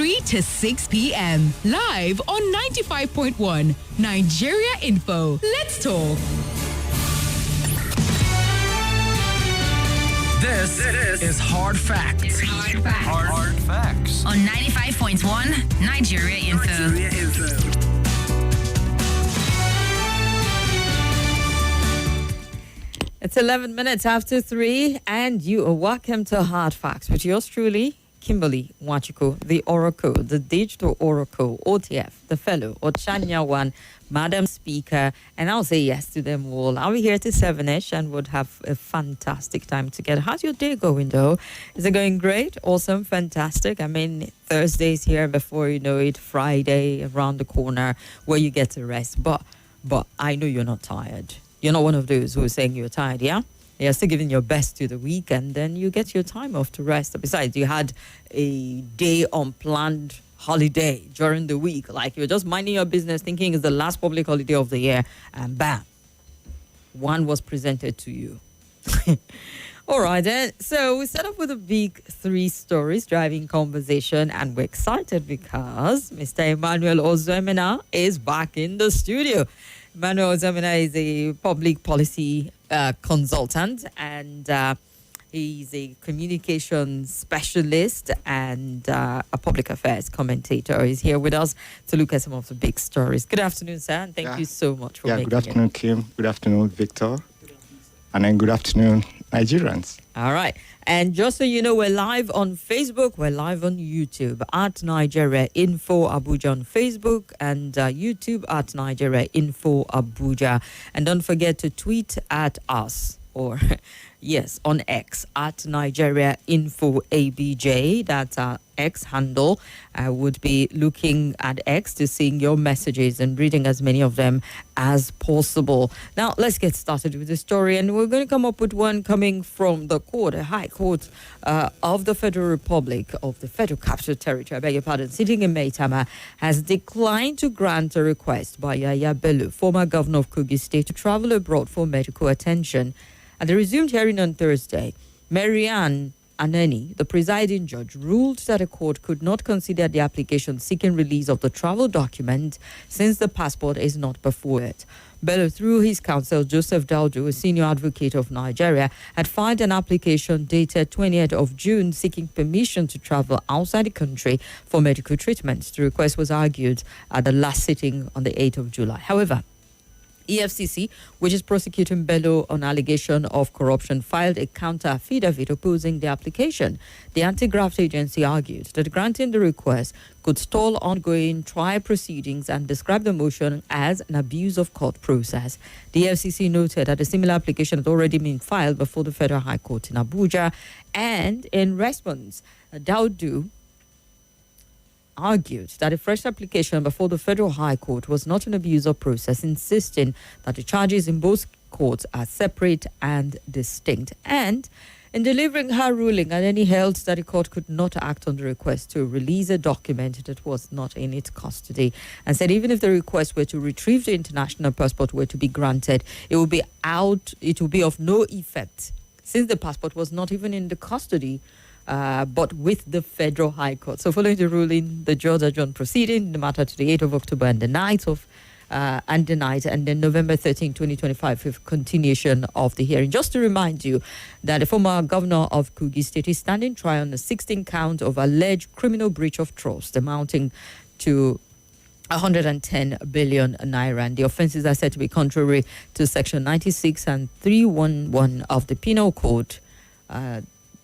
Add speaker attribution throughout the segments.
Speaker 1: 3 to 6 p.m. Live on 95.1 Nigeria Info. Let's talk.
Speaker 2: This is Hard Facts.
Speaker 3: Hard Facts.
Speaker 4: On 95.1 Nigeria Info.
Speaker 5: It's 11 minutes after 3, and you are welcome to Hard Facts with yours truly, Kimberly Wachiko, the Oracle, the Digital Oracle, OTF, the Fellow, Ochanya One, Madam Speaker, and I'll say yes to them all. I'll be here till 7ish and would have a fantastic time together. How's your day going, though? Is it going great? Awesome, fantastic. I mean, Thursday's here before you know it, Friday around the corner where you get to rest. But I know you're not tired. You're not one of those who are saying you're tired, yeah? You're still giving your best to the week, and then you get your time off to rest. Besides, you had a day unplanned holiday during the week. Like, you're just minding your business, thinking it's the last public holiday of the year, and bam, one was presented to you. All right, then. So we set up with the big 3 stories driving conversation, and we're excited because Mr. Emmanuel Ozoemena is back in the studio. Emmanuel Ozoemena is a public policy consultant, and he's a communication specialist and a public affairs commentator. He's here with us to look at some of the big stories. Good afternoon, sir, and thank you so much for making it.
Speaker 6: Good afternoon, Kim. Good afternoon, Victor. And then good afternoon, Nigerians.
Speaker 5: All right. And just so you know, we're live on Facebook, we're live on YouTube at Nigeria Info Abuja on Facebook, and YouTube at Nigeria Info Abuja. And don't forget to tweet at us, or yes, on X at Nigeria Info ABJ. That's our X handle. I would be looking at X to seeing your messages and reading as many of them as possible. Now, let's get started with the story. And we're going to come up with one coming from the court, a high court of the Federal Republic of the Federal Capital Territory, I beg your pardon, sitting in Maitama, has declined to grant a request by Yaya Bello, former governor of Kogi State, to travel abroad for medical attention. At the resumed hearing on Thursday, Marianne Aneni, the presiding judge, ruled that a court could not consider the application seeking release of the travel document since the passport is not before it. Bello, through his counsel, Joseph Daldo, a senior advocate of Nigeria, had filed an application dated 20th of June seeking permission to travel outside the country for medical treatment. The request was argued at the last sitting on the 8th of July. However, EFCC, which is prosecuting Bello on allegation of corruption, filed a counter-affidavit opposing the application. The anti-graft agency argued that granting the request could stall ongoing trial proceedings and described the motion as an abuse of court process. The EFCC noted that a similar application had already been filed before the Federal High Court in Abuja, and in response, Daudu argued that a fresh application before the Federal High Court was not an abuse of process, insisting that the charges in both courts are separate and distinct. And in delivering her ruling, Aneni held that the court could not act on the request to release a document that was not in its custody, and said even if the request were to retrieve the international passport were to be granted, it would be of no effect since the passport was not even in the custody but with the Federal High Court. So following the ruling, the judge adjourned proceeding the matter to the 8th of October and the 9th and then November 13, 2025, with continuation of the hearing. Just to remind you that the former governor of Kogi State is standing trial on a 16 count of alleged criminal breach of trust amounting to 110 billion naira. And the offences are said to be contrary to Section 96 and 311 of the Penal Code,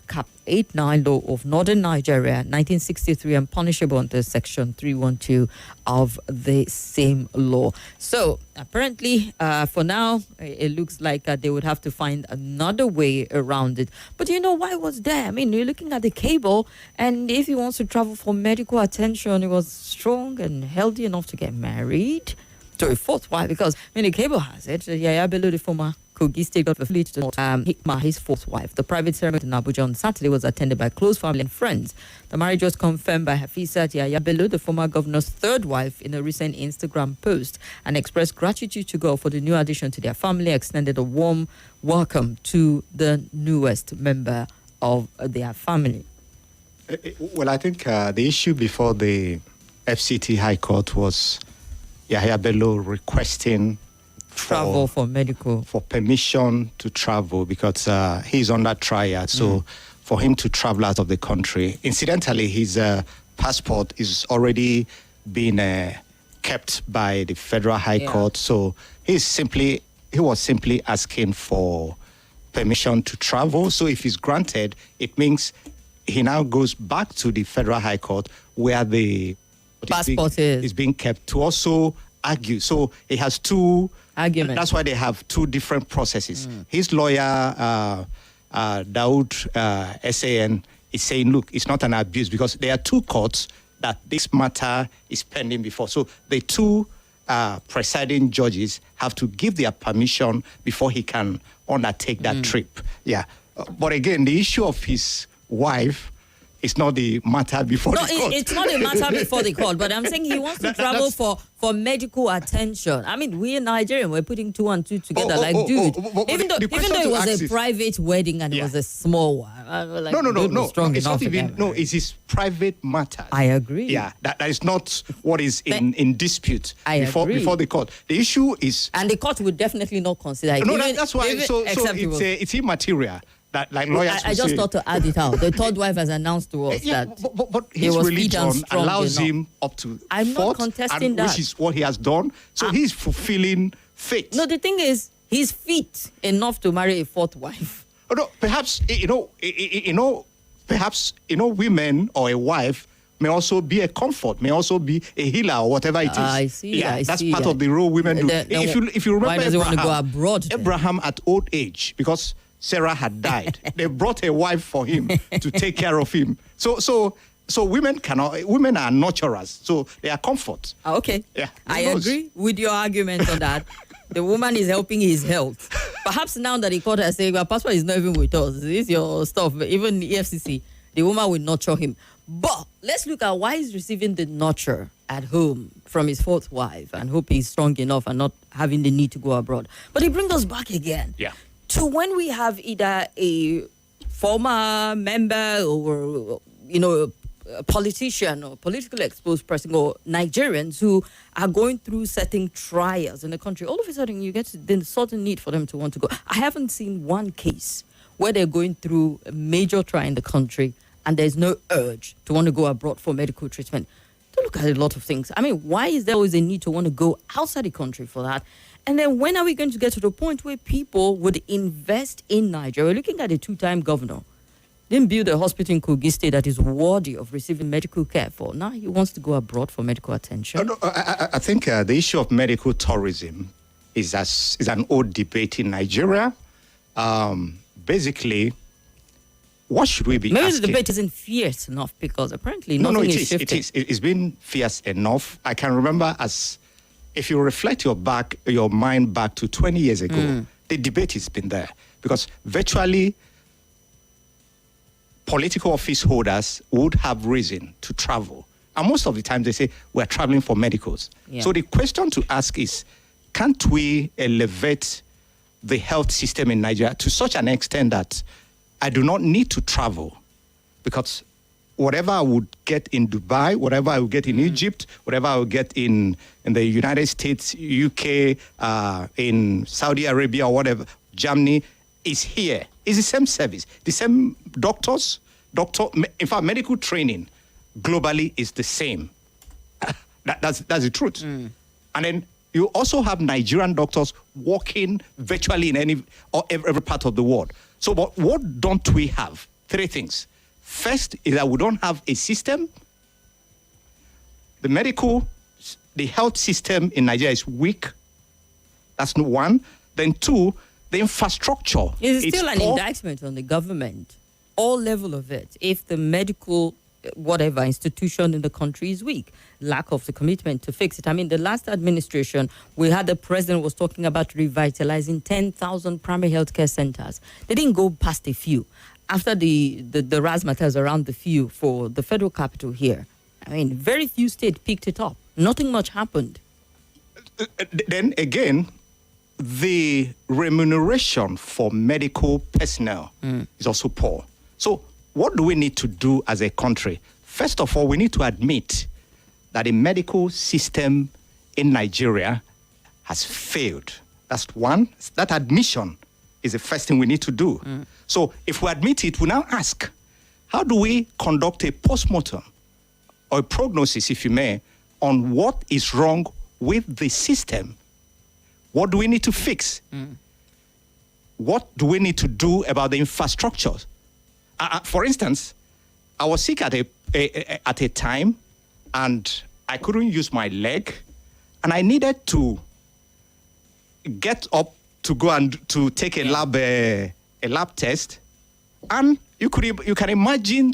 Speaker 5: Cap 89 law of Northern Nigeria, 1963, and punishable under Section 312 of the same law. So apparently, for now, it looks like they would have to find another way around it. But you know, why was there? I mean, you're looking at the cable, and if he wants to travel for medical attention, he was strong and healthy enough to get married to a fourth wife, because the cable has it. Yaya Bello, the former Kogi State got the fleet to Hikma, his fourth wife. The private ceremony in Abuja on Saturday was attended by close family and friends. The marriage was confirmed by Hafizat Yaya Bello, the former governor's third wife, in a recent Instagram post, and expressed gratitude to God for the new addition to their family, extended a warm welcome to the newest member of their family.
Speaker 6: Well, I think the issue before the FCT High Court was Yahya Bello requesting
Speaker 5: Travel for medical.
Speaker 6: for permission to travel because he's under trial. So for him to travel out of the country, incidentally, his passport is already been kept by the Federal High Court. So he was simply asking for permission to travel. So if it's granted, it means he now goes back to the Federal High Court where the
Speaker 5: Passport is
Speaker 6: being kept to also argue. So he has two
Speaker 5: arguments.
Speaker 6: That's why they have two different processes. His lawyer, Daoud SAN, is saying, look, it's not an abuse because there are two courts that this matter is pending before. So the two presiding judges have to give their permission before he can undertake that trip. Yeah. But again, the issue of his wife is not the matter before the court.
Speaker 5: It's not a matter before the court, but I'm saying he wants to travel for medical attention. I mean, we in Nigeria, we're putting 2 and 2 together. Even though it was a private wedding and it was a small one. Like,
Speaker 6: No.
Speaker 5: Strong
Speaker 6: It's
Speaker 5: enough
Speaker 6: not even,
Speaker 5: again.
Speaker 6: it's his private matter.
Speaker 5: I agree.
Speaker 6: Yeah, that is not what is in dispute before the court. The issue is...
Speaker 5: And the court would definitely not consider it.
Speaker 6: No, that's why. So it's immaterial. That, like lawyers
Speaker 5: I just thought to add it out. The third wife has announced to us that
Speaker 6: but his religion allows him up to
Speaker 5: I'm not contesting that.
Speaker 6: Which is what he has done. So he's fulfilling faith.
Speaker 5: No, the thing is, he's fit enough to marry a fourth wife.
Speaker 6: Oh, no, perhaps women or a wife may also be a comfort, may also be a healer or whatever it is.
Speaker 5: I see.
Speaker 6: That's part of the role women do. If you remember,
Speaker 5: why does he want to go abroad? Then?
Speaker 6: Abraham at old age, because Sarah had died. They brought a wife for him to take care of him. So women are nurturers. So they are comfort.
Speaker 5: Okay.
Speaker 6: Yeah.
Speaker 5: I agree with your argument on that. The woman is helping his health. Perhaps now that the court has said, well, passport is not even with us. This is your stuff. Even the EFCC, the woman will nurture him. But let's look at why he's receiving the nurture at home from his fourth wife and hope he's strong enough and not having the need to go abroad. But it brings us back again.
Speaker 6: Yeah.
Speaker 5: To when we have either a former member or, a politician or politically exposed person or Nigerians who are going through certain trials in the country, all of a sudden you get the sudden need for them to want to go. I haven't seen one case where they're going through a major trial in the country and there's no urge to want to go abroad for medical treatment. To look at a lot of things. I mean, why is there always a need to want to go outside the country for that? And then when are we going to get to the point where people would invest in Nigeria? We're looking at a 2-time governor. Didn't build a hospital in Kogi State that is worthy of receiving medical care for. Now he wants to go abroad for medical attention.
Speaker 6: I think the issue of medical tourism is an old debate in Nigeria. Basically, what should we be asking?
Speaker 5: Maybe the debate isn't fierce enough because apparently nothing is shifting.
Speaker 6: It's been fierce enough. I can remember if you reflect your mind back to 20 years ago, the debate has been there because virtually political office holders would have reason to travel. And most of the time they say, we're traveling for medicals. Yeah. So the question to ask is, can't we elevate the health system in Nigeria to such an extent that I do not need to travel because whatever I would get in Dubai, whatever I would get in Egypt, whatever I would get in the United States, UK, in Saudi Arabia, or whatever, Germany, is here. It's the same service. The same doctors, in fact, medical training globally is the same. That's the truth. And then you also have Nigerian doctors working virtually in every part of the world. So what don't we have? 3 things. First is that we don't have a system. The health system in Nigeria is weak. That's one. Then 2, the infrastructure.
Speaker 5: It's still an indictment on the government, all level of it. If the medical, whatever institution in the country is weak, lack of the commitment to fix it. I mean, the last administration, we had the president was talking about revitalizing 10,000 primary healthcare centers. They didn't go past a few. After the razzmatazz around the few for the federal capital here, I mean, very few states picked it up. Nothing much happened.
Speaker 6: Then again, the remuneration for medical personnel is also poor. So what do we need to do as a country? First of all, we need to admit that the medical system in Nigeria has failed. That's one. That admission is the first thing we need to do. So if we admit it, we now ask, how do we conduct a postmortem or a prognosis, if you may, on what is wrong with the system? What do we need to fix? What do we need to do about the infrastructure? For instance, I was sick at a time, and I couldn't use my leg, and I needed to get up to go and to take a lab test, and you can imagine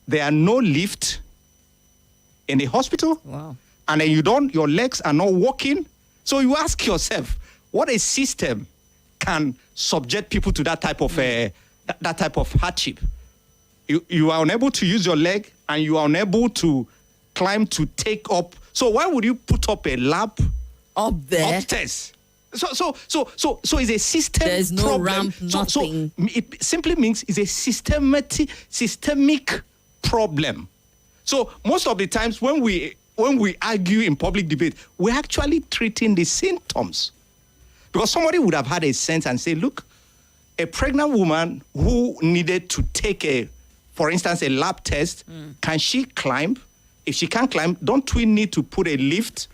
Speaker 6: there are no lift in the hospital.
Speaker 5: Wow.
Speaker 6: And then your legs are not working. So you ask yourself, what a system can subject people to that type of hardship? You are unable to use your leg, and you are unable to climb to take up. So why would you put up a lab
Speaker 5: Up there.
Speaker 6: upstairs? So it's a system
Speaker 5: There's no
Speaker 6: problem.
Speaker 5: ramp, nothing.
Speaker 6: So it simply means it's a systemic problem. So most of the times when we argue in public debate, we're actually treating the symptoms. Because somebody would have had a sense and say, look, a pregnant woman who needed to take for instance, a lab test, can she climb? If she can't climb, don't we need to put a lift?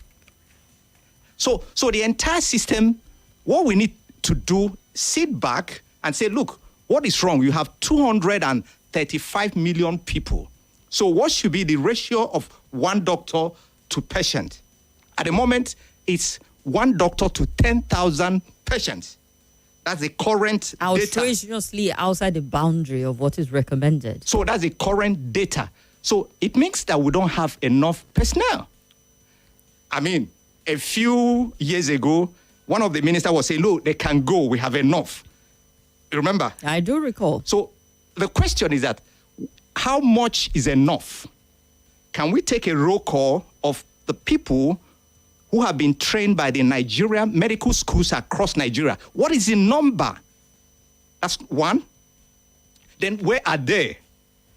Speaker 6: So the entire system, what we need to do, sit back and say, look, what is wrong? You have 235 million people. So what should be the ratio of one doctor to patient? At the moment, it's one doctor to 10,000 patients. That's the current data.
Speaker 5: Outrageously outside the boundary of what is recommended.
Speaker 6: So that's the current data. So it means that we don't have enough personnel. I mean, a few years ago, one of the ministers was saying, look, they can go, we have enough. You remember?
Speaker 5: I do recall.
Speaker 6: So the question is that, how much is enough? Can we take a roll call of the people who have been trained by the Nigerian medical schools across Nigeria? What is the number? That's one. Then where are they?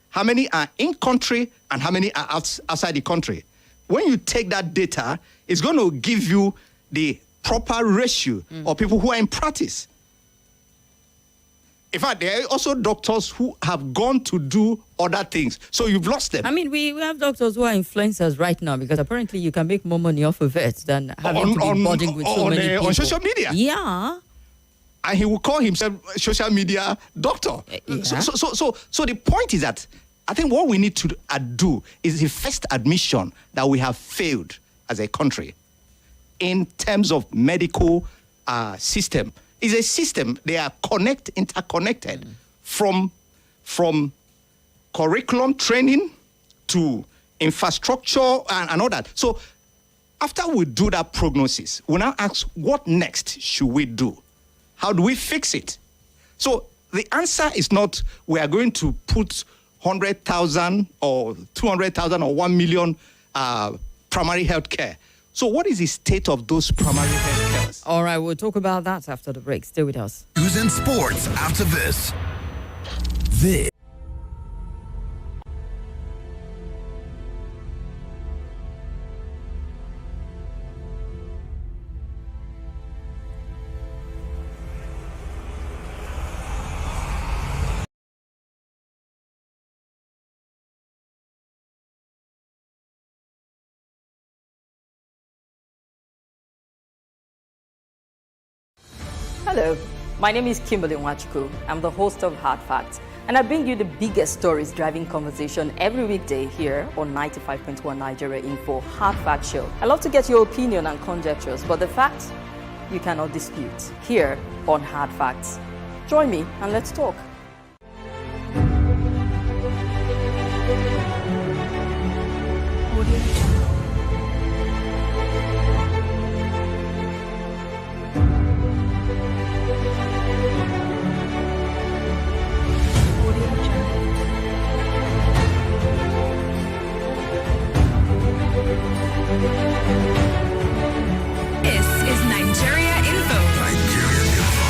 Speaker 6: How many are in country and how many are outside the country? When you take that data, it's going to give you the proper ratio of people who are in practice. In fact, there are also doctors who have gone to do other things. So you've lost them.
Speaker 5: I mean, we have doctors who are influencers right now because apparently you can make more money off of it than having to be boarding with so many people.
Speaker 6: On social media.
Speaker 5: Yeah.
Speaker 6: And he will call himself a social media doctor.
Speaker 5: Yeah.
Speaker 6: So the point is that I think what we need to do is the first admission that we have failed as a country in terms of medical system. It's a system. They are interconnected from curriculum training to infrastructure and all that. So after we do that prognosis, we now ask, what next should we do? How do we fix it? So the answer is not we are going to put 100,000 or 200,000 or 1 million primary health care. So what is the state of those primary health cares?
Speaker 5: All right, we'll talk about that after the break. Stay with us.
Speaker 2: News and sports after this. This.
Speaker 5: Hello, my name is Kimberly. I'm the host of Hard Facts, and I bring you the biggest stories driving conversation every weekday here on 95.1 Nigeria Info Hard Fact Show. I love to get your opinion and conjectures, but the facts you cannot dispute here on Hard Facts. Join me and let's talk.
Speaker 4: This is Nigeria Info.
Speaker 2: Nigeria Info.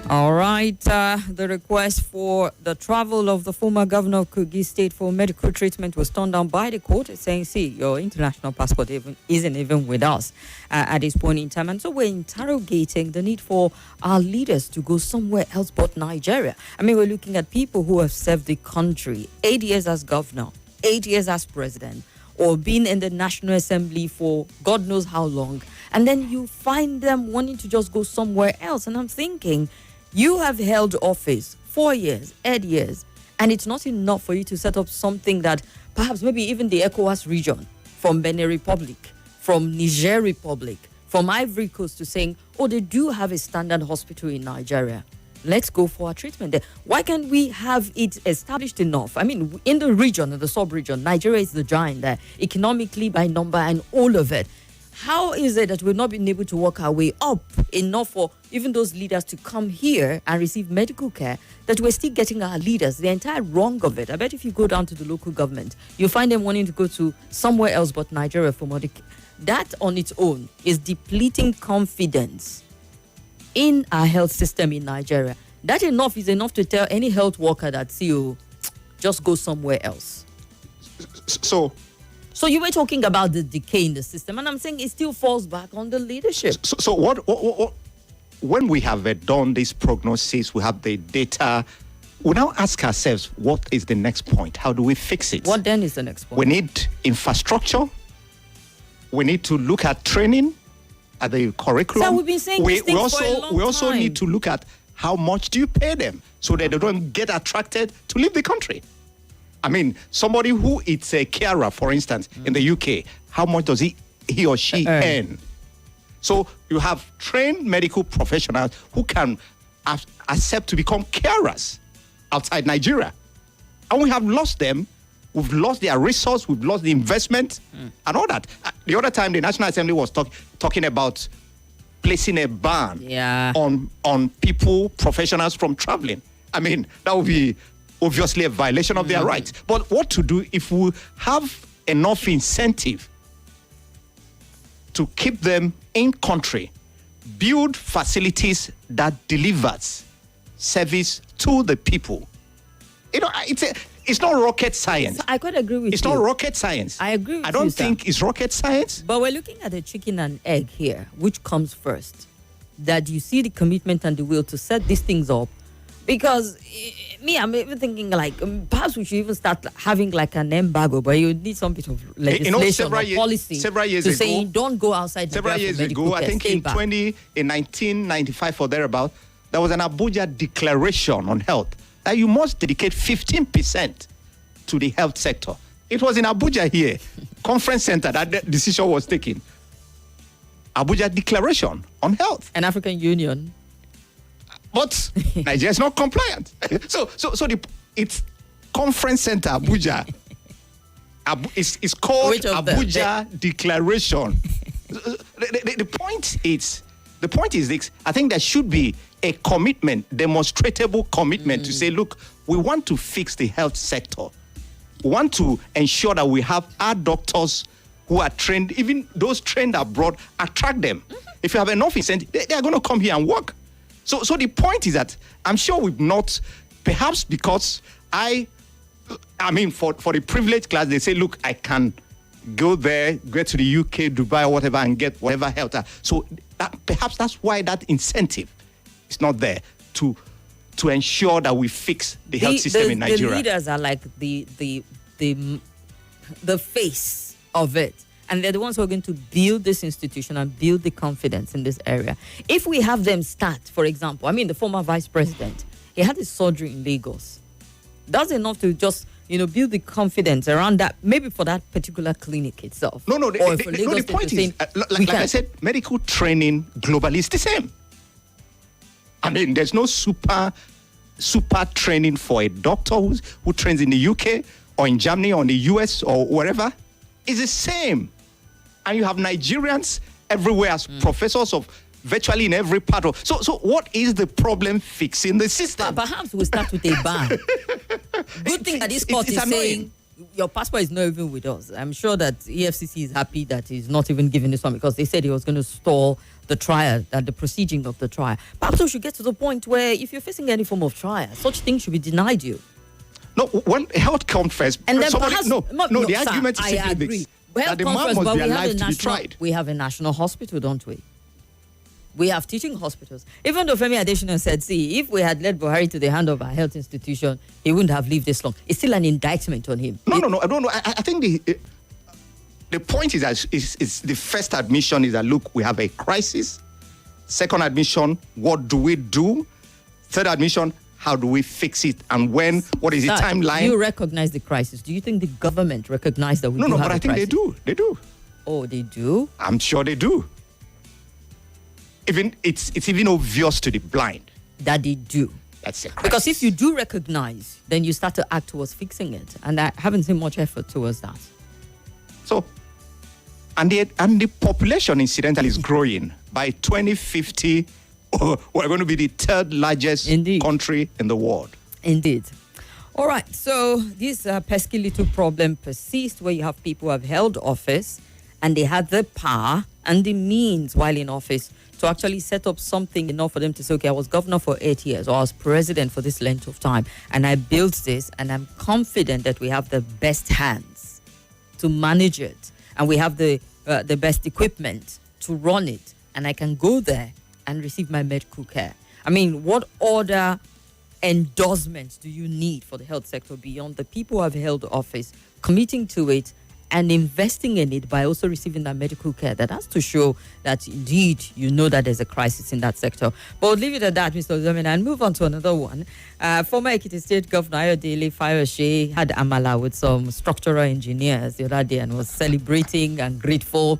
Speaker 5: All right. The request for the travel of the former governor of Kogi State for medical treatment was turned down by the court, saying, see, your international passport isn't even with us at this point in time. And so we're interrogating the need for our leaders to go somewhere else but Nigeria. I mean, we're looking at people who have served the country 8 years as governor, 8 years as president, or been in the National Assembly for God knows how long. And then you find them wanting to just go somewhere else. And I'm thinking, you have held office 4 years, 8 years, and it's not enough for you to set up something that perhaps maybe even the ECOWAS region, from Benin Republic, from Niger Republic, from Ivory Coast, to saying, oh, they do have a standard hospital in Nigeria. Let's go for our treatment there. Why can't we have it established enough? I mean, in the region, in the sub-region, Nigeria is the giant there, economically, by number, and all of it. How is it that we've not been able to work our way up enough for even those leaders to come here and receive medical care, that we're still getting our leaders the entire wrong of it? I bet if you go down to the local government, you'll find them wanting to go to somewhere else but Nigeria for medical. That on its own is depleting confidence in our health system in Nigeria. That is enough to tell any health worker that, see you, just go somewhere else. So you were talking about the decay in the system, and I'm saying it still falls back on the leadership.
Speaker 6: So what when we have done this prognosis, we have the data, we now ask ourselves, what is the next point? How do we fix it?
Speaker 5: What then is the next point?
Speaker 6: We need infrastructure. We need to look at training, at the curriculum.
Speaker 5: So we've been saying these things for a long
Speaker 6: we also
Speaker 5: time.
Speaker 6: need to look at how much do you pay them so that they don't get attracted to leave the country. I mean, somebody who is a carer, for instance, in the UK, how much does he or she earn? So you have trained medical professionals who can accept to become carers outside Nigeria. And we have lost them. We've lost their resource. We've lost the investment and all that. The other time, the National Assembly was talking about placing a ban on people, professionals from traveling. I mean, that would be obviously a violation of their rights. But what to do if we have enough incentive to keep them in country, build facilities that delivers service to the people? You know, it's not rocket science.
Speaker 5: I quite agree with you.
Speaker 6: It's not rocket science.
Speaker 5: I agree with you,
Speaker 6: I don't think it's rocket science.
Speaker 5: But we're looking at the chicken and egg here. Which comes first? That you see the commitment and the will to set these things up. Because I'm even thinking like perhaps we should even start having like an embargo, but you need some bit of legislation or policy
Speaker 6: several years
Speaker 5: to
Speaker 6: ago,
Speaker 5: say don't go outside.
Speaker 6: Several years ago, I think in 1995 or thereabout, there was an Abuja declaration on health that you must dedicate 15% to the health sector. It was in Abuja here, conference center, that decision was taken. Abuja declaration on health.
Speaker 5: An African Union.
Speaker 6: But Nigeria is not compliant. So it's conference center Abuja. It's called Abuja Declaration. The point is this. I think there should be a commitment, demonstrable commitment to say, look, we want to fix the health sector. We want to ensure that we have our doctors who are trained, even those trained abroad, attract them. If you have enough incentive, they are going to come here and work. So the point is that I'm sure we've not, perhaps because I mean, for the privileged class, they say, look, I can go there, go to the UK, Dubai, or whatever, and get whatever health. So perhaps that's why that incentive is not there to ensure that we fix the health system in Nigeria.
Speaker 5: The leaders are like the face of it. And they're the ones who are going to build this institution and build the confidence in this area. If we have them start, for example, I mean, the former vice president, he had his surgery in Lagos. That's enough to just, build the confidence around that, maybe for that particular clinic itself.
Speaker 6: The point is, like I said, medical training globally is the same. I mean, there's no super training for a doctor who trains in the UK or in Germany or in the US or wherever. It's the same. And you have Nigerians everywhere as professors of virtually in every part of. So what is the problem fixing the system?
Speaker 5: Perhaps we'll start with a ban. Good thing that this court is saying your passport is not even with us. I'm sure that EFCC is happy that he's not even giving this one because they said he was going to stall the trial, the proceeding of the trial. Perhaps we should get to the point where if you're facing any form of trial, such things should be denied you.
Speaker 6: No, well, health comes first.
Speaker 5: And then
Speaker 6: somebody,
Speaker 5: perhaps,
Speaker 6: the
Speaker 5: sir,
Speaker 6: argument is
Speaker 5: I
Speaker 6: simply
Speaker 5: agree.
Speaker 6: this,
Speaker 5: Well,
Speaker 6: that the man must be alive to be tried.
Speaker 5: We have a national hospital, don't we? We have teaching hospitals. Even though Femi Adesina said, see, if we had led Buhari to the hand of our health institution, he wouldn't have lived this long. It's still an indictment on him.
Speaker 6: No. I don't know. I think the point is that is the first admission is that, look, we have a crisis. Second admission, what do we do? Third admission, how do we fix it? And when? What is the timeline?
Speaker 5: You recognize the crisis. Do you think the government recognizes that we do have a crisis?
Speaker 6: No, but I think they do. They do.
Speaker 5: Oh, they do?
Speaker 6: I'm sure they do. Even it's even obvious to the blind
Speaker 5: that they do.
Speaker 6: That's a crisis.
Speaker 5: Because if you do recognize, then you start to act towards fixing it, and I haven't seen much effort towards that.
Speaker 6: So, and the population incidentally is growing. By 2050, we're going to be the third largest country in the world.
Speaker 5: Indeed. All right. So this pesky little problem persists, where you have people who have held office, and they had the power and the means while in office to actually set up something enough for them to say, okay, I was governor for 8 years, or I was president for this length of time, and I built this, and I'm confident that we have the best hands to manage it, and we have the best equipment to run it, and I can go there and receive my medical care. I mean, what other endorsements do you need for the health sector beyond the people who have held office, committing to it, and investing in it by also receiving that medical care? That has to show that indeed you know that there's a crisis in that sector. But we'll leave it at that, Mr. Ozoemena, and move on to another one. Former Ekiti State Governor Ayodele Fayose had amala with some structural engineers the other day and was celebrating and grateful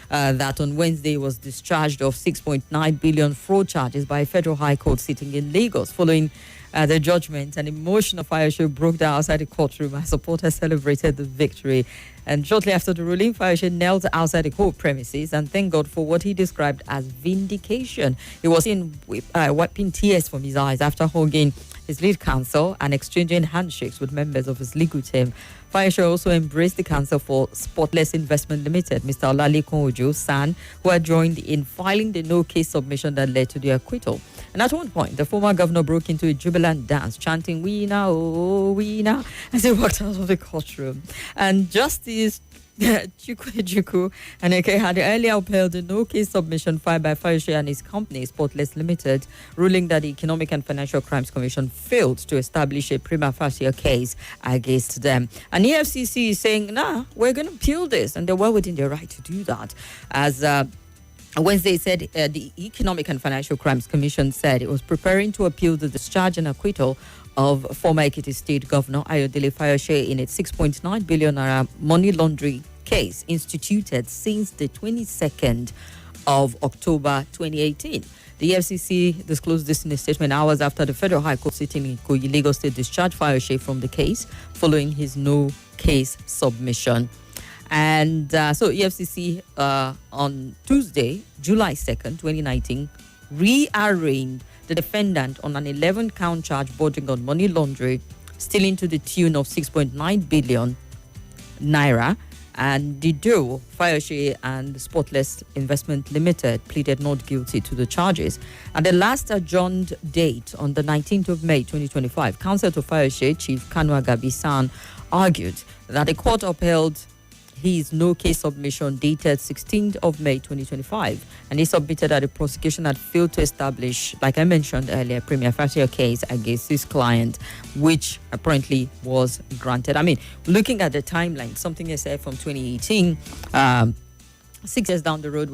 Speaker 5: that on Wednesday he was discharged of 6.9 billion fraud charges by a federal high court sitting in Lagos. Following the judgment, an emotional Fayose broke down outside the courtroom as supporters celebrated the victory. And shortly after the ruling, Fayose knelt outside the court premises and thanked God for what he described as vindication. He was seen wiping tears from his eyes after hugging his lead counsel and exchanging handshakes with members of his legal team. Fayose also embraced the counsel for Spotless Investment Limited, Mr. Olalekan Ojo San, who had joined in filing the no-case submission that led to the acquittal. And at one point, the former governor broke into a jubilant dance, chanting, "We now, oh, we now," as he walked out of the courtroom. And Justice Chukwu and Eke had earlier upheld the no-case submission filed by Fayose and his company, Spotless Limited, ruling that the Economic and Financial Crimes Commission failed to establish a prima facie case against them. And EFCC is saying, nah, we're going to appeal this, and they're well within their right to do that. As Wednesday said, the Economic and Financial Crimes Commission said it was preparing to appeal the discharge and acquittal of former Ekiti State Governor Ayodele Fayose in its 6.9 billion naira money laundering case instituted since the 22nd of October 2018. The FCC disclosed this in a statement hours after the Federal High Court sitting in Ikoyi, Lagos State discharged Fayose from the case following his no-case submission. And so EFCC on Tuesday, July 2nd, 2019, rearranged the defendant on an 11-count charge bordering on money laundering, stealing to the tune of 6.9 billion naira. And the duo, Fayose and Spotless Investment Limited, pleaded not guilty to the charges. At the last adjourned date on the 19th of May 2025, counsel to Fayose, Chief Kanu Agabi-san, argued that the court upheld his no-case submission dated 16th of May 2025, and he submitted that the prosecution had failed to establish, like I mentioned earlier, a prima facie case against his client, which apparently was granted. I mean, looking at the timeline, something I said from 2018, 6 years down the road,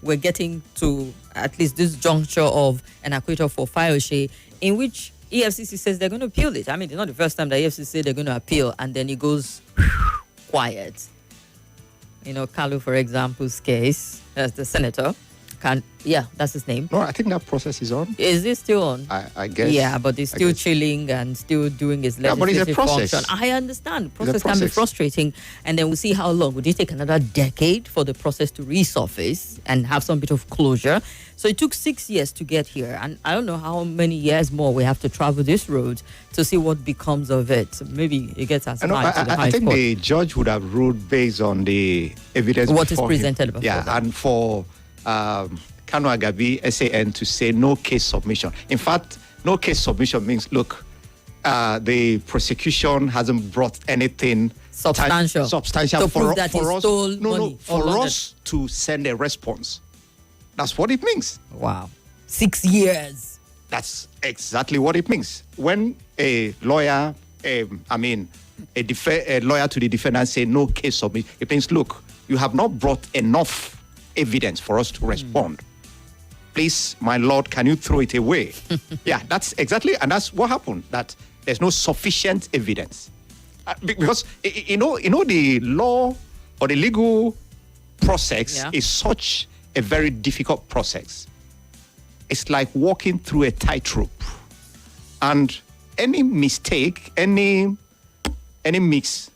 Speaker 5: we're getting to at least this juncture of an acquittal for Fayose, in which EFCC says they're going to appeal it. I mean, it's not the first time that EFCC say they're going to appeal, and then it goes quiet. You know, Kalu, for example's case, as the senator, That's his name.
Speaker 6: No, I think that process is on.
Speaker 5: Is it still on?
Speaker 6: I guess.
Speaker 5: Yeah, but he's still chilling and still doing his
Speaker 6: but
Speaker 5: legislative
Speaker 6: it's a process.
Speaker 5: function. I understand. The
Speaker 6: It's a
Speaker 5: process can be
Speaker 6: process.
Speaker 5: frustrating, and then we'll see how long. Would it take another decade for the process to resurface and have some bit of closure? So it took 6 years to get here, and I don't know how many years more we have to travel this road to see what becomes of it. So maybe it gets as high to the
Speaker 6: I
Speaker 5: High
Speaker 6: think
Speaker 5: Court.
Speaker 6: the judge would have ruled based on the evidence
Speaker 5: What is
Speaker 6: before him.
Speaker 5: presented before
Speaker 6: Yeah,
Speaker 5: them.
Speaker 6: and for Kanu Agabi, SAN, to say no case submission. In fact, no case submission means, look, the prosecution hasn't brought anything
Speaker 5: Substantial.
Speaker 6: substantial
Speaker 5: To prove that he
Speaker 6: us.
Speaker 5: stole
Speaker 6: No,
Speaker 5: money or
Speaker 6: for
Speaker 5: laundered.
Speaker 6: us to send a response. That's what it means.
Speaker 5: Wow. 6 years.
Speaker 6: That's exactly what it means. When a lawyer, a lawyer to the defendant say no case submission, it means, look, you have not brought enough evidence for us to respond. Please, my lord, can you throw it away? Yeah, that's exactly, and that's what happened, that there's no sufficient evidence. Because, you know, the law or the legal process is such a very difficult process. It's like walking through a tightrope. And any mistake, any miscommunication,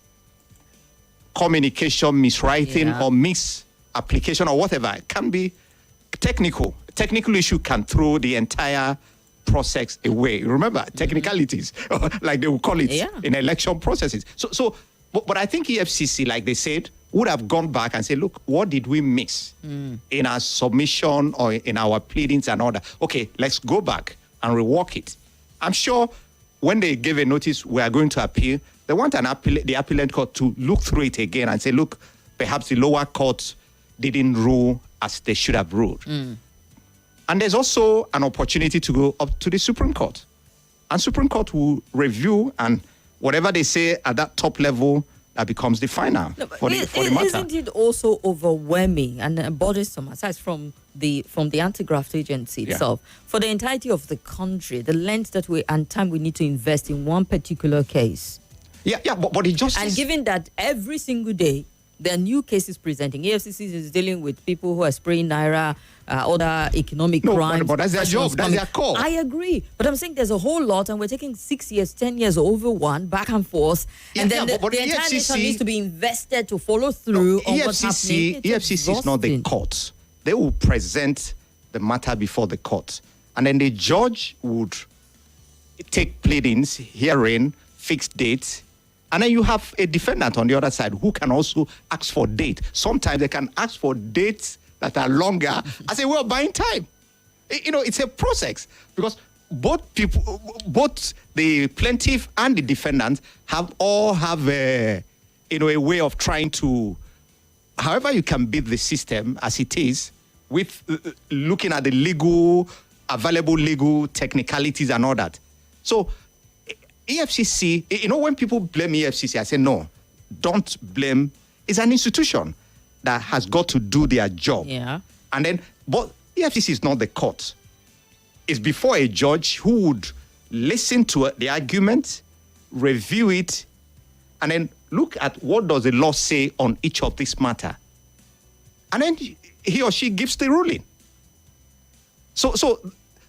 Speaker 6: miswriting, or misapplication or whatever, it can be technical. Technical issue can throw the entire process away. Remember, technicalities, like they will call it in election processes. But I think EFCC, like they said, would have gone back and said, look, what did we miss in our submission or in our pleadings and all that? Okay, let's go back and rework it. I'm sure when they gave a notice, we are going to appeal, they want the appellate court to look through it again and say, look, perhaps the lower court didn't rule as they should have ruled. And there's also an opportunity to go up to the Supreme Court. And Supreme Court will review, and whatever they say at that top level, that becomes the final for the matter.
Speaker 5: Isn't it also overwhelming and bothersome, aside from the anti-graft agency itself, for the entirety of the country, the length that and time we need to invest in one particular case?
Speaker 6: But it just...
Speaker 5: And given that every single day, there are new cases presenting. EFCC is dealing with people who are spraying naira, other economic crimes.
Speaker 6: But that's their job. That's their call.
Speaker 5: I agree. But I'm saying there's a whole lot, and we're taking 6 years, 10 years over one, back and forth. And then the entire nation needs to be invested to follow through on what's happening.
Speaker 6: EFCC is not the court. They will present the matter before the court. And then the judge would take pleadings, hearing, fixed dates. And then you have a defendant on the other side who can also ask for date. Sometimes they can ask for dates that are longer as a way of buying time. You know, it's a process because both the plaintiff and the defendant have a way of trying to, however you can beat the system as it is, with looking at the available legal technicalities and all that. So EFCC, when people blame EFCC, I say, no, don't blame. It's an institution that has got to do their job.
Speaker 5: Yeah.
Speaker 6: And then, but EFCC is not the court. It's before a judge who would listen to the argument, review it, and then look at what does the law say on each of this matter. And then he or she gives the ruling. So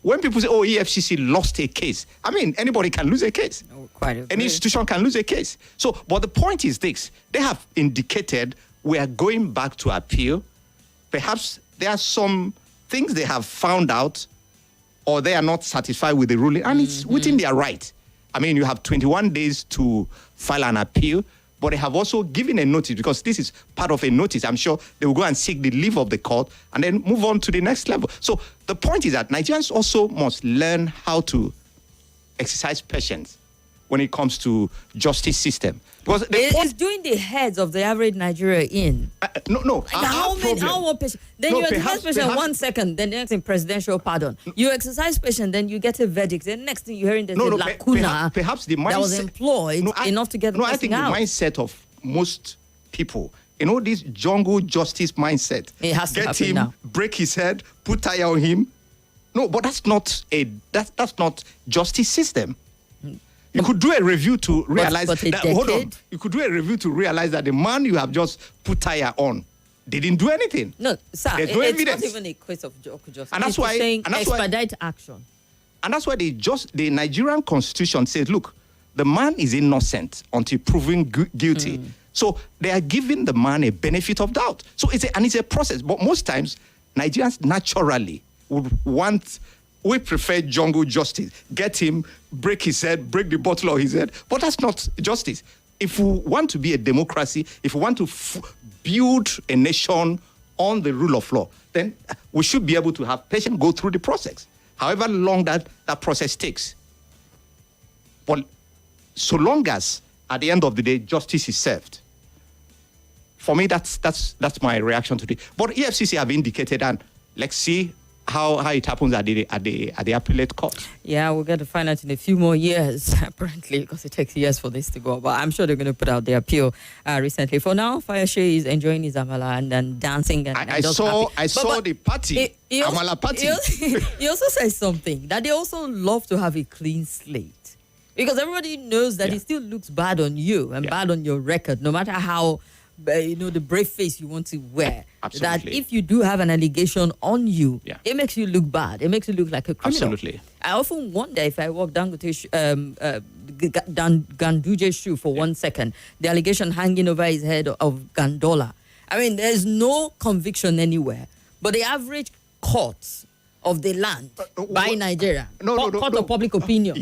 Speaker 6: when people say, oh, EFCC lost a case, I mean, anybody can lose a case. Any institution can lose a case. So, but the point is this. They have indicated we are going back to appeal. Perhaps there are some things they have found out or they are not satisfied with the ruling, and it's within their right. I mean, you have 21 days to file an appeal, but they have also given a notice because this is part of a notice. I'm sure they will go and seek the leave of the court and then move on to the next level. So the point is that Nigerians also must learn how to exercise patience when it comes to justice system. Because
Speaker 5: it's doing the heads of the average Nigeria in.
Speaker 6: No.
Speaker 5: How patient? Then you exercise patience 1 second, then the next thing, presidential pardon. You exercise patience, then you get a verdict. Then next thing you're hearing there's a lacuna
Speaker 6: perhaps the mindset
Speaker 5: that was employed enough to get the person
Speaker 6: I think
Speaker 5: out.
Speaker 6: The mindset of most people, this jungle justice mindset.
Speaker 5: It has to
Speaker 6: get
Speaker 5: happen
Speaker 6: him,
Speaker 5: now.
Speaker 6: break his head, put tire on him. No, but that's not justice system. You could do a review to realize
Speaker 5: but
Speaker 6: that. Hold on. You could do a review to realize that the man you have just put tire on They didn't do anything.
Speaker 5: No, sir,
Speaker 6: There's no
Speaker 5: it's
Speaker 6: evidence.
Speaker 5: not even a case of justice.
Speaker 6: And that's
Speaker 5: It's
Speaker 6: why-
Speaker 5: saying
Speaker 6: and that's why-
Speaker 5: expedite action.
Speaker 6: And that's why the Nigerian constitution says, look, the man is innocent until proven guilty. So they are giving the man a benefit of doubt. So it's a process. But most times, Nigerians naturally we prefer jungle justice. Get him, break his head, break the bottle of his head. But that's not justice. If we want to be a democracy, if we want to build a nation on the rule of law, then we should be able to have patients go through the process, however long that process takes. But so long as, at the end of the day, justice is served, for me, that's my reaction to it. But EFCC have indicated, and let's see how it happens at the appellate court.
Speaker 5: Yeah, we're going to find out in a few more years, apparently, because it takes years for this to go. But I'm sure they're going to put out their appeal recently. For now, Fayose is enjoying his amala and then dancing. And
Speaker 6: I saw the party, amala party.
Speaker 5: He also says something, that they also love to have a clean slate. Because everybody knows that it still looks bad on you and bad on your record, no matter how the brave face you want to wear.
Speaker 6: Absolutely.
Speaker 5: That if you do have an allegation on you, it makes you look bad. It makes you look like a criminal.
Speaker 6: Absolutely.
Speaker 5: I often wonder if I walk Ganduje's shoe for 1 second, the allegation hanging over his head of Gandola. I mean, there's no conviction anywhere, but the average court of the land by Nigeria, court of public opinion,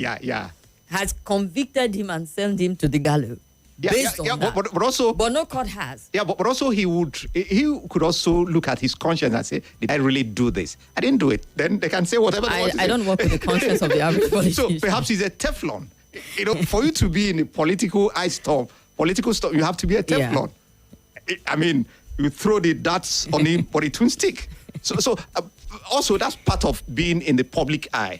Speaker 5: has convicted him and sent him to the gallows. But no court has.
Speaker 6: Yeah, but also he could also look at his conscience and say, did I really do this? I didn't do it. Then they can say whatever they want to say.
Speaker 5: I don't work with the conscience of the average politician.
Speaker 6: So perhaps he's a Teflon. For you to be in a political storm, you have to be a Teflon. Yeah. I mean, you throw the darts on him, but it won't stick. So also that's part of being in the public eye.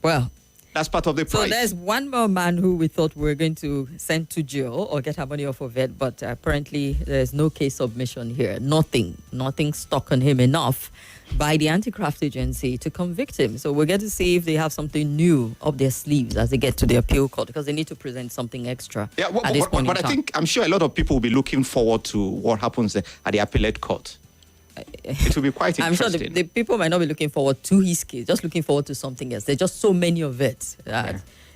Speaker 5: Well,
Speaker 6: that's part of the price.
Speaker 5: So there's one more man who we thought we were going to send to jail or get our money off of it, but apparently there's no case submission here. Nothing stuck on him enough by the anti-graft agency to convict him. So we're going to see if they have something new up their sleeves as they get to the appeal court, because they need to present something extra at this point in time.
Speaker 6: I'm sure a lot of people will be looking forward to what happens at the appellate court. It will be quite interesting.
Speaker 5: I'm sure the people might not be looking forward to his case, just looking forward to something else. There's just so many of it.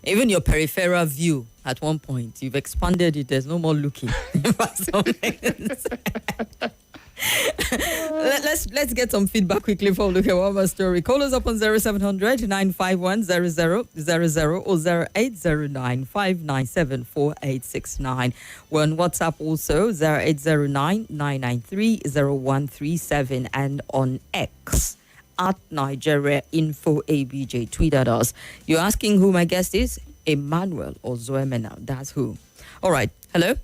Speaker 5: Even your peripheral view at one point, you've expanded it. There's no more looking. Let's get some feedback quickly before we look at one more story. Call us up on 0700 951 0000 or 0809 597 4869. We're on WhatsApp also, 0809 993 0137, and on X at Nigeria Info ABJ. Tweet at us. You're asking who my guest is? Emmanuel Ozoemena. That's who. All right. Hello.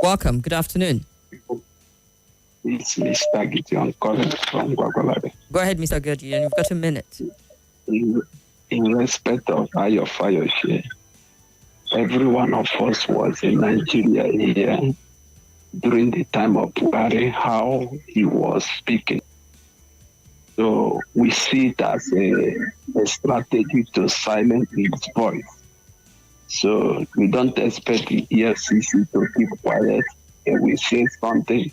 Speaker 5: Welcome. Good afternoon.
Speaker 7: It's Mr. Gideon calling from Gwagwalade.
Speaker 5: Go ahead, Mr. Gideon. You've got a minute.
Speaker 7: In respect of Ayo Fayose, every one of us was in Nigeria here during the time of Buhari, how he was speaking. So we see it as a strategy to silence his voice. So we don't expect the EFCC to keep quiet and we say something,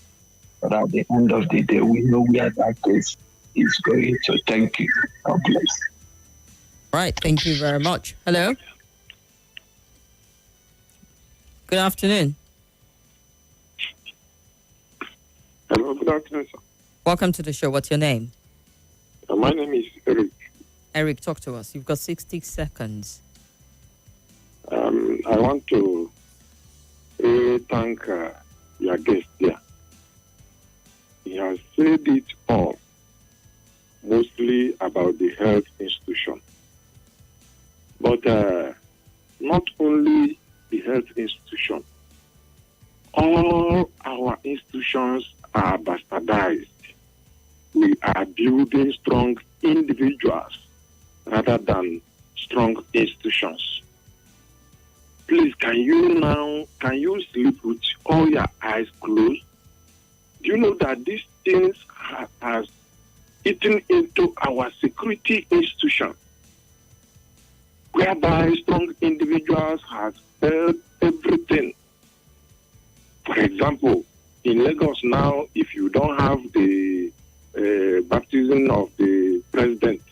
Speaker 7: but at the end of the day, we know where that case is going. So thank you. God bless.
Speaker 5: Right. Thank you very much. Hello. Good afternoon.
Speaker 8: Hello. Good afternoon, sir.
Speaker 5: Welcome to the show. What's your name?
Speaker 8: My name is Eric.
Speaker 5: Eric, talk to us. You've got 60 seconds.
Speaker 8: I want to thank your guest there. He has said it all, mostly about the health institution. But not only the health institution, all our institutions are bastardized. We are building strong individuals rather than strong institutions. Please, can you sleep with all your eyes closed? Do you know that these things has eaten into our security institution, whereby strong individuals have held everything For example, in Lagos now, if you don't have the baptism of the president,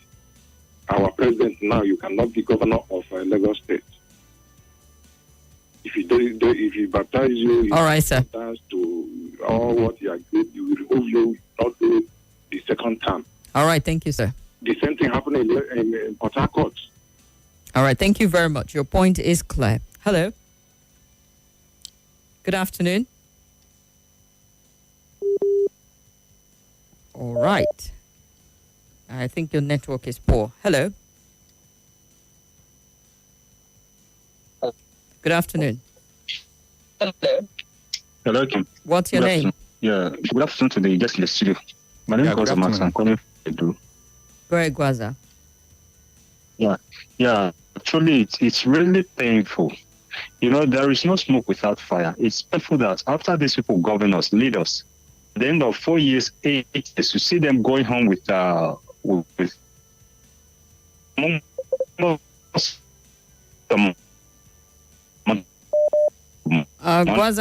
Speaker 8: our president now, you cannot be governor of Lagos State. If you baptize you,
Speaker 5: all right, sir.
Speaker 8: To all what you agreed, you will remove you, not do the second term.
Speaker 5: All right, thank you, sir.
Speaker 8: The same thing happened in Port Harcourt.
Speaker 5: All right, thank you very much. Your point is clear. Hello. Good afternoon. All right. I think your network is poor. Hello. Good afternoon.
Speaker 9: Hello, Kim.
Speaker 5: What's your name?
Speaker 9: Yeah, good afternoon to the guest in the studio. My name is Gwaza Max. I'm calling from Edo.
Speaker 5: Go ahead, Gwaza.
Speaker 9: Yeah. Actually, it's really painful. There is no smoke without fire. It's painful that after these people govern us, lead us, at the end of 4 years, 8 years, to see them going home with
Speaker 5: Gwaza,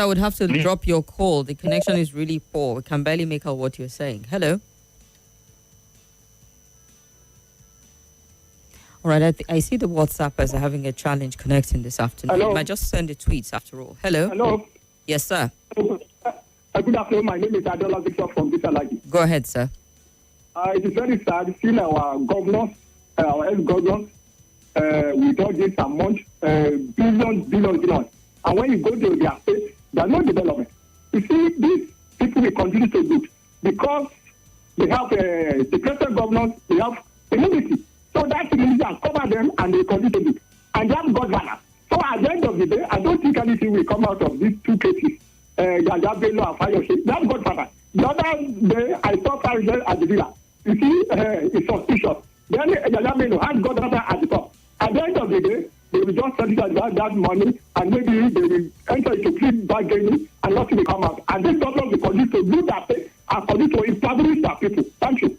Speaker 5: would have to drop your call. The connection is really poor. We can barely make out what you're saying. Hello. All right, I see the WhatsAppers are having a challenge connecting this afternoon.
Speaker 10: Hello.
Speaker 5: You might just send the tweets after all. Hello.
Speaker 10: Hello.
Speaker 5: Yes, sir.
Speaker 10: Good afternoon. My name is Adola Victor from Bisalagi.
Speaker 5: Go ahead, sir.
Speaker 10: It is very sad seeing our governors, our ex-governors, with all this amount, billions. And when you go to their state, there's no development. You see, these people will continue to do because they have secretary governors, they have immunity. So that immunity has covered them and they continue to do. And they have governors. So at the end of the day, I don't think anything will come out of these two cases. Yaya Bello and Fayose. That's godfather. The other day, I saw Fayose at the villa. You see, it's suspicious. Then Yaya Bello has godfather at the top. At the end of the day, they will just study that money and maybe they will enter into plea bargaining and nothing will come out. And this government will continue to do that thing and continue to establish their people. Thank you.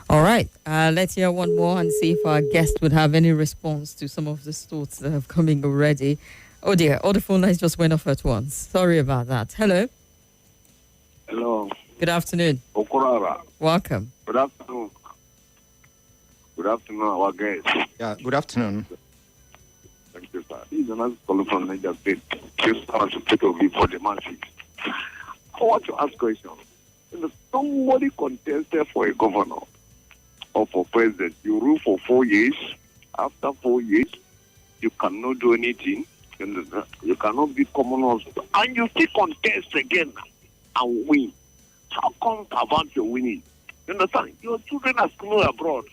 Speaker 5: All right. Let's hear one more and see if our guest would have any response to some of the thoughts that have come in already. Oh dear, all the phone lines just went off at once. Sorry about that. Hello.
Speaker 8: Hello.
Speaker 5: Good afternoon.
Speaker 8: Okurara.
Speaker 5: Welcome.
Speaker 8: Good afternoon. Good afternoon, our guest.
Speaker 6: Yeah, good afternoon.
Speaker 8: Thank you, sir. This is another caller from Niger State. Just want to take over for the masses. I want to ask a question. If somebody contested for a governor or for president, you rule for 4 years. After 4 years, you cannot do anything. You cannot be commoners. And you still contest again and win. How come about your winning? You understand? Your children are schooling abroad.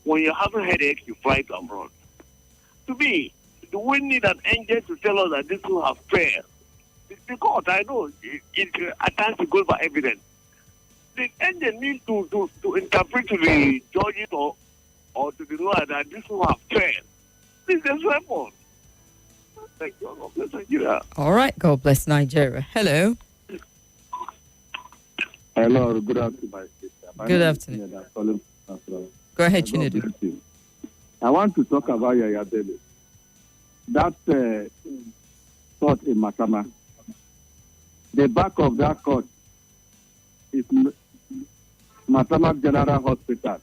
Speaker 8: When you have a headache, you fly to abroad. To me, do we need an angel to tell us that this will have failed? It's because I know at times it goes by evidence. The angel needs to interpret to the judges or to the lawyer that this will have failed. This is weapon. Thank you. God bless Nigeria.
Speaker 5: All right. God bless Nigeria. Hello.
Speaker 8: Hello. Good afternoon, my sister.
Speaker 5: Good afternoon. Go ahead, Chinedu.
Speaker 8: I want to talk about Yaya Bello. That court in Matama. The back of that court is Matama General Hospital.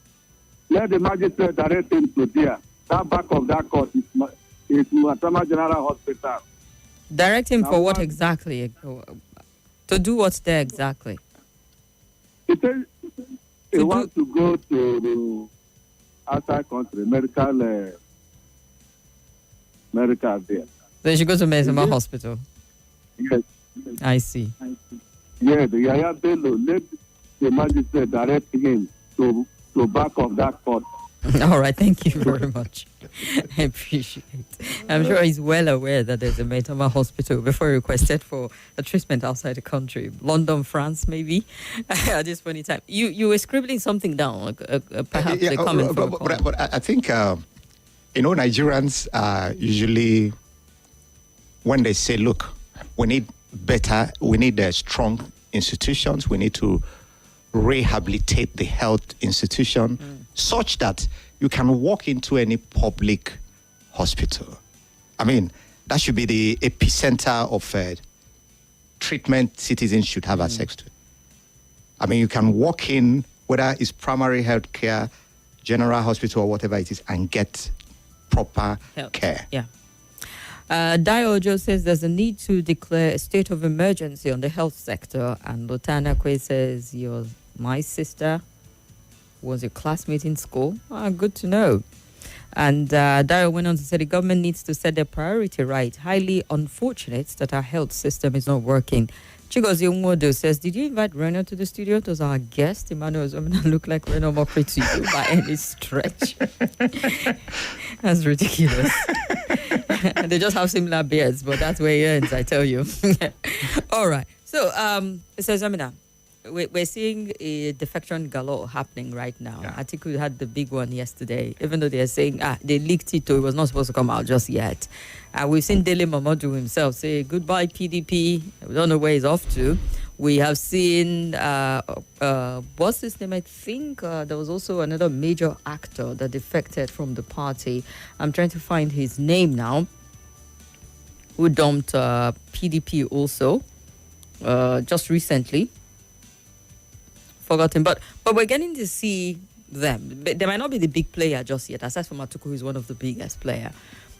Speaker 8: Let the magistrate direct him to there. That back of that court is Matama General Hospital.
Speaker 5: Direct him for what exactly? To do what's there exactly?
Speaker 8: He says he wants to go to the outside country, medical there.
Speaker 5: So you should go to Mesama Hospital?
Speaker 8: Yes.
Speaker 5: I see.
Speaker 8: Yeah, the Yaya Bello, let the magistrate direct him to back of that court.
Speaker 5: All right, thank you very much. I appreciate it. I'm sure he's well aware that there's a Metama hospital before he requested for a treatment outside the country. London, France, maybe, at this point in time. You were scribbling something down, perhaps a comment from
Speaker 6: but I think, Nigerians usually, when they say, look, we need strong institutions, we need to rehabilitate the health institution such that you can walk into any public hospital. I mean, that should be the epicenter of treatment citizens should have access to. I mean, you can walk in, whether it's primary health care, general hospital, or whatever it is, and get proper care.
Speaker 5: Yeah. Diojo says there's a need to declare a state of emergency on the health sector. And Lotana Kwe says, my sister was your classmate in school. Good to know. And Dio went on to say the government needs to set their priority right. Highly unfortunate that our health system is not working. Chigozi Unwodo says, did you invite Reno to the studio? Does our guest, Emmanuel Ozoemena, look like Reno Mokri to you by any stretch? That's ridiculous. They just have similar beards, but that's where it ends, I tell you. All right. So, Ozoemena, we're seeing a defection galore happening right now.
Speaker 6: Yeah.
Speaker 5: Atiku had the big one yesterday, even though they're saying they leaked it, it was not supposed to come out just yet. We've seen Dele Momodu himself say goodbye PDP. We don't know where he's off to. We have seen what's his name? I think there was also another major actor that defected from the party. I'm trying to find his name now. Who dumped PDP also just recently. Forgotten, but we're getting to see them. They might not be the big player just yet, aside from Atuku, who is one of the biggest player.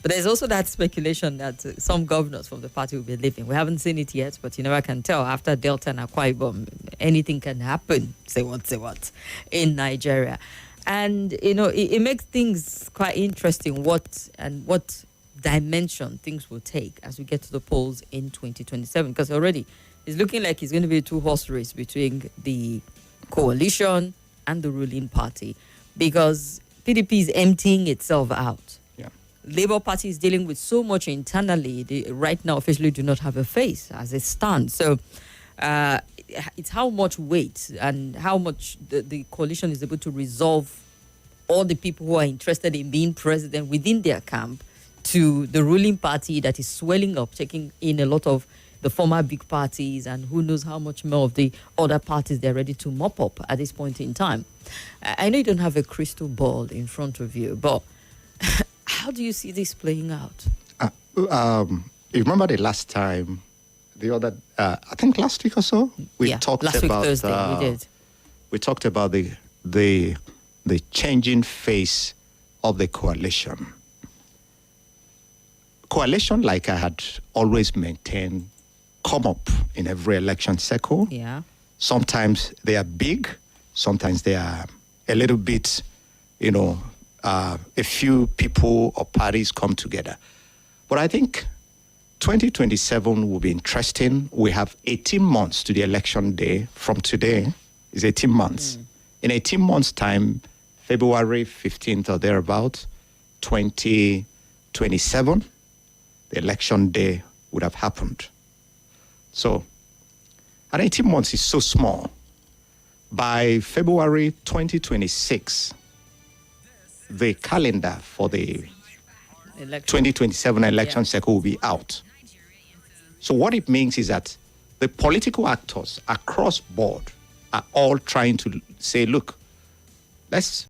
Speaker 5: But there's also that speculation that some governors from the party will be leaving. We haven't seen it yet, but you never can tell. After Delta and Akwa Ibom, anything can happen. Say what, in Nigeria. And, it makes things quite interesting what dimension things will take as we get to the polls in 2027. Because already it's looking like it's going to be a two-horse race between the coalition and the ruling party, because PDP is emptying itself out.
Speaker 6: Yeah.
Speaker 5: Labour Party is dealing with so much internally. They right now officially do not have a face as it stands. So it's how much weight and how much the coalition is able to resolve all the people who are interested in being president within their camp to the ruling party that is swelling up, taking in a lot of the former big parties, and who knows how much more of the other parties they're ready to mop up at this point in time. I know you don't have a crystal ball in front of you, but how do you see this playing out?
Speaker 6: You remember the last time, I think last week or so, we talked
Speaker 5: last
Speaker 6: about
Speaker 5: week Thursday, we did.
Speaker 6: We talked about the changing face of the coalition. Coalition, like I had always maintained, come up in every election cycle.
Speaker 5: Yeah.
Speaker 6: Sometimes they are big, sometimes they are a little bit, a few people or parties come together. But I think 2027 will be interesting. We have 18 months to the election day. From today is 18 months. In 18 months' time, February 15th or thereabout, 2027, the election day would have happened. So, and 18 months is so small. By February 2026, the calendar for the 2027 election cycle will be out. So what it means is that the political actors across board are all trying to say, look, let's